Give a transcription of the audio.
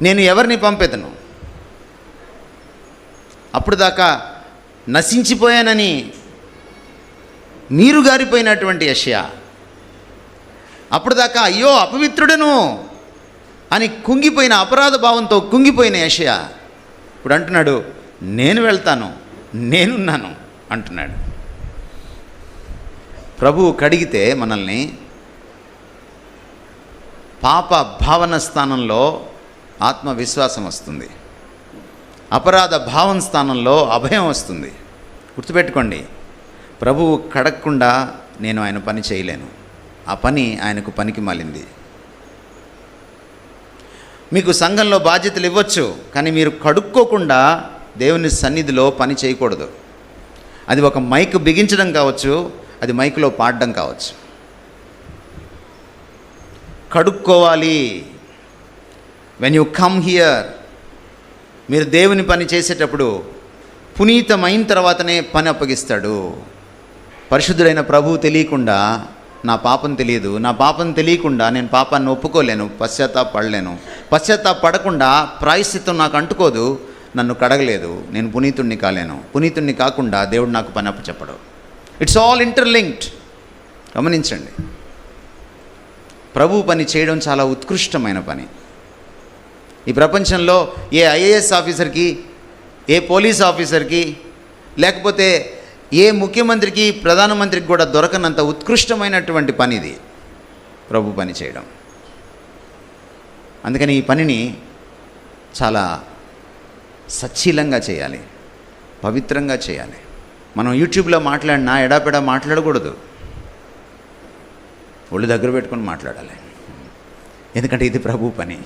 నేను ఎవరిని పంపెదను? అప్పుడు దాకా నశించిపోయానని నీరు గారిపోయినటువంటి యెషయా, అప్పుడు దాకా అయ్యో అపవిత్రుడను అని కుంగిపోయిన, అపరాధ భావంతో కుంగిపోయిన యెషయా ఇప్పుడు అంటున్నాడు, నేను వెళ్తాను, నేనున్నాను అంటున్నాడు. ప్రభువు కడిగితే మనల్ని పాప భావన స్థానంలో ఆత్మవిశ్వాసం వస్తుంది, అపరాధ భావం స్థానంలో అభయం వస్తుంది. గుర్తుపెట్టుకోండి, ప్రభువు కడగకుండా నేను ఆయన పని చేయలేను. ఆ పని ఆయనకు పనికి మాలింది. మీకు సంఘంలో బాధ్యతలు ఇవ్వచ్చు, కానీ మీరు కడుక్కోకుండా దేవుని సన్నిధిలో పని చేయకూడదు. అది ఒక మైక్ బిగించడం కావచ్చు, అది మైకులో పాడడం కావచ్చు. కడుక్కోవాలి. వెన్ యూ కమ్ హియర్, మీరు దేవుని పని చేసేటప్పుడు పునీతమైన తర్వాతనే పని అప్పగిస్తాడు. పరిశుద్ధుడైన ప్రభువు తెలియకుండా నా పాపం తెలియదు, నా పాపం తెలియకుండా నేను పాపాన్ని ఒప్పుకోలేను, పశ్చాత్తాపడలేను, పశ్చాత్తాపడకుండా ప్రాయశ్చిత్తం నాకు అంటుకోదు, నన్ను కడగలేదు, నేను పునీతుణ్ణి కాలేను. పునీతుణ్ణి కాకుండా దేవుడు నాకు పని అప్పచెప్పడు. It's all interlinked. గమనించండి, ప్రభు పని చేయడం చాలా ఉత్కృష్టమైన పని. ఈ ప్రపంచంలో ఏ ఐఏఎస్ ఆఫీసర్కి, ఏ పోలీస్ ఆఫీసర్కి, లేకపోతే ఏ ముఖ్యమంత్రికి, ప్రధానమంత్రికి కూడా దొరకనంత ఉత్కృష్టమైనటువంటి పని ఇది, ప్రభు పని చేయడం. అందుకని ఈ పనిని చాలా సచ్చీలంగా చేయాలి, పవిత్రంగా చేయాలి. మనం యూట్యూబ్లో మాట్లాడినా ఎడాపెడా మాట్లాడకూడదు, ఒళ్ళు దగ్గర పెట్టుకొని మాట్లాడాలి. ఎందుకంటే ఇది ప్రభు పని.